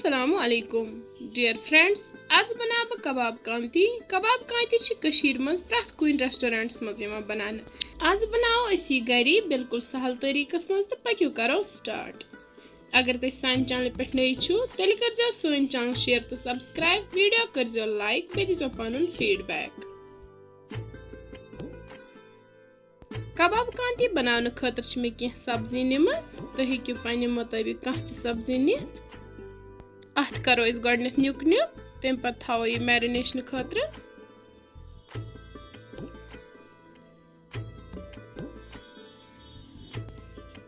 अस्सलामु अलैकुम dear friends. आज बनाव बह कबाब कांती। कबाब कांती कशीर मज प्रथ कुन रेस्टोरेंट्स मज बनाने। आज बनाओ असी गरी बिल्कुल सहल तरीकस मज तो पक्यू करो स्टार्ट। अगर तुम सान चैनल पे नई छो तेल कर सन चैनल शेयर तो सब्सक्राइब, वीडियो कर लाइक, बे दो पन फीडबैक। कबाब कांती बनाने खतर मे कह सब्जी निम, तुम हेकू पन्ने मुताबिक कह सब्जी नित। अत करो गोडनेथ न्युक न्युक, तम पत थो यह मैरिनेशन खतर।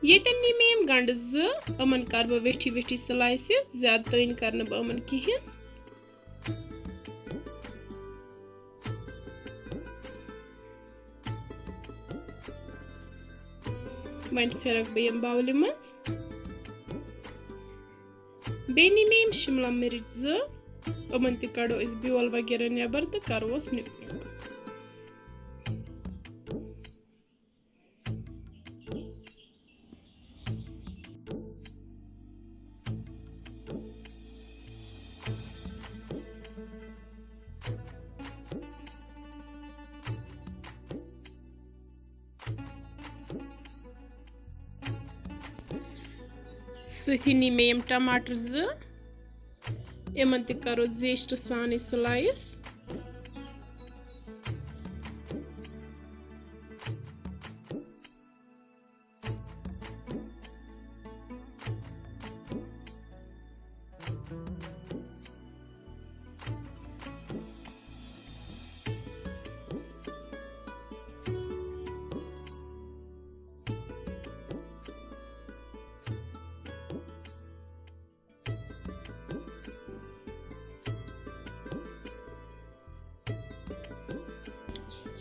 येतन नी मे गंड जमन कर बह वेठी वेठी स्लाइस, ज्यादा तन कर बहन कहें। वन फिरक बह बाउल मज। बे नी मे शिमला मिर्च जमन तड़ो ब्योल वगैरह नबर तो करोस नुक नुक। सथी नी मे टमाटर इन तरो जेस्ट सान स्लाइस।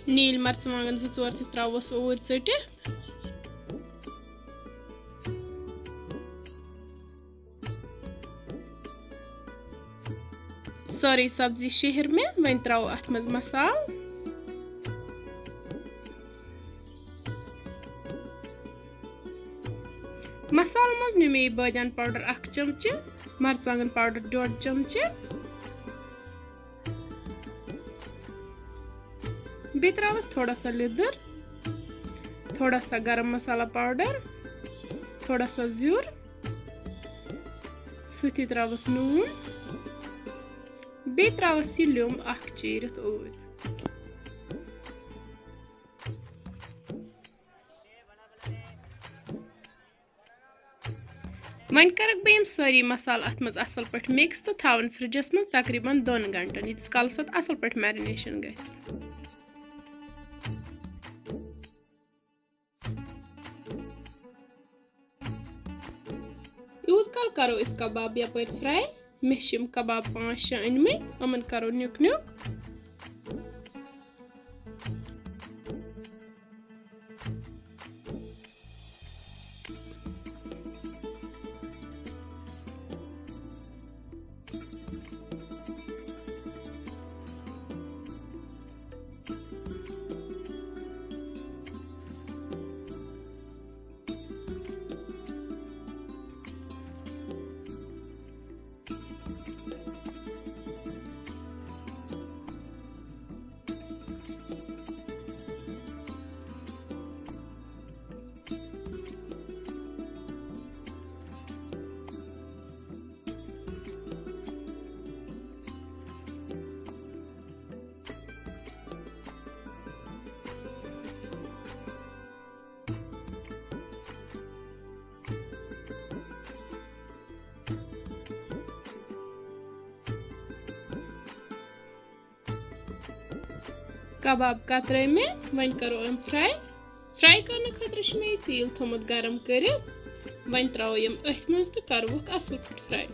नील मर्चवांगन जोर त्रोस ओर चट। सारी सब्जी शहर में वन त्रो अत मज मसाल। मसाल मज नु मे बादियान पाउडर 1 चमचे, मर्चवांगन पाउडर 1.5 चमचे, बे त्रोस थोड़ा सा लिदर, थोड़ा सा गरम मसाला पाउडर, थोड़ा सा ज्यूर, सती त्रोस नून, बे त्रोस यह लुम 1 चीरत ओर। वन कर बह सारी मसाल अत मज असल पे मिक्स तो थवन फ्रिजस मज तकरीबन 2 घंटन, यीस कालस असल पे मैरिनेशन ग। यूत कल करो इस कबाब यप फ्राई। मे कबाब 5-6 अनमे, अमन करो नुक नुक। कबाब कतरे में वन करो फ्राई। फ्राई करने खतर मे तेल थोमुत गरम कर, वन त्रो यम अथ मज तो करवुक असल पे फ्राई।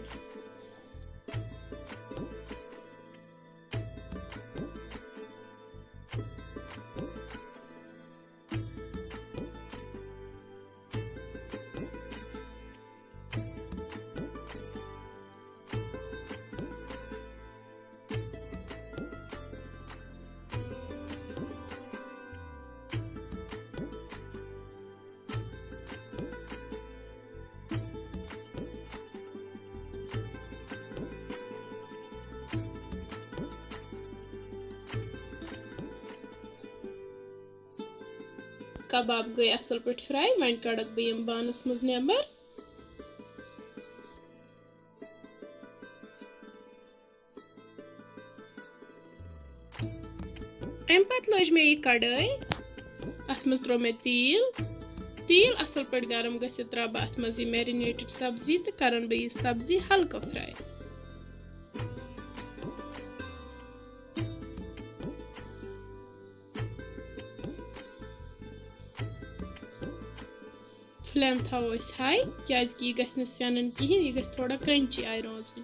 कबाब गई असल पे फ्राई वन कड़क बह बानस मज नेबर अम पत लज मे यह कड़ाई अत मज त्रो मे तील असल पे गरम गि त्रा बह अत मज मैरिनेटेड सब्जी तो करन बह यह सब्जी हल्का फ्राई। फ्लेम थो हाई क्या यह गि सेन कहें यह गि थोड़ा क्रंची आय रोज।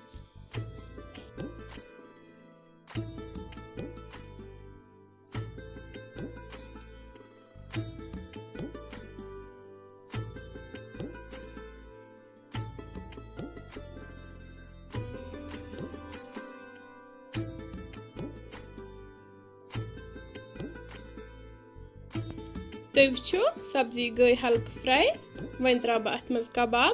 तुम वो सब्जी गई हल्का फ्राई वन त्रा बह अत मज कबाब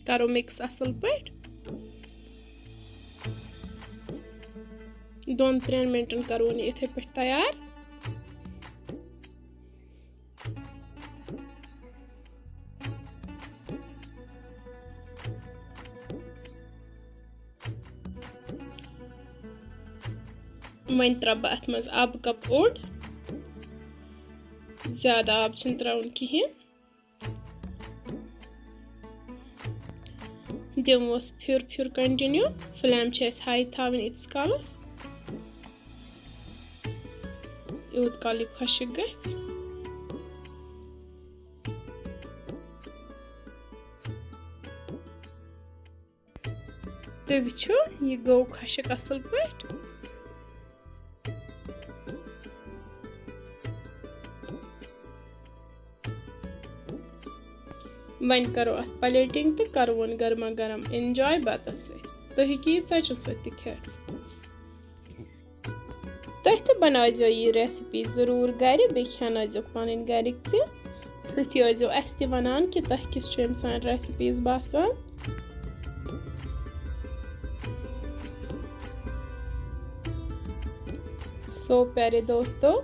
करो मिक्स असल पे 2-3 मिनटन करो इथे पे तैयार। वन त्रा बह अत मज आब कप ओड ज्यादा आब त्राउन कहें दिमोस फिर कंटिन्यू फ्लेम हाई थवन इतस कालस यूत काल खुशक ग तुम वो यह गो खुशक असल पे। वन करो अत प्लेटिंग तो करवन गर्मा गर्म एंजॉय बतस तो हेकियो षचन सत खेत। तुह बनाजो यह रेसिपी जरूर गर बे खेनो पन गरिक तो अस वन कि तुह किस सान रेसिपीज बासान। सो प्यारे दोस्तों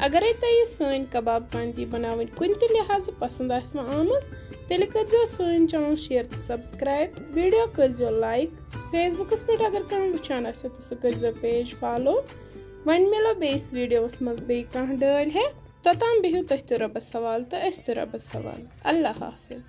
अगर तुह सन कबाब कांती बनावन कुन त लिहाज पसंद आमत तेल कर सन चैनल शेयर तो सब्सक्राइब वीडियो कर लाइक फेसबुकस पे अगर कह वुचान तो सह कर पेज फॉलो वन मिलो बेस वीडियोस मज बे कह डल है तोतान बिहु तुह तो रबस सवाल तो अस तो रबस सवाल। अल्लाह हाफिज।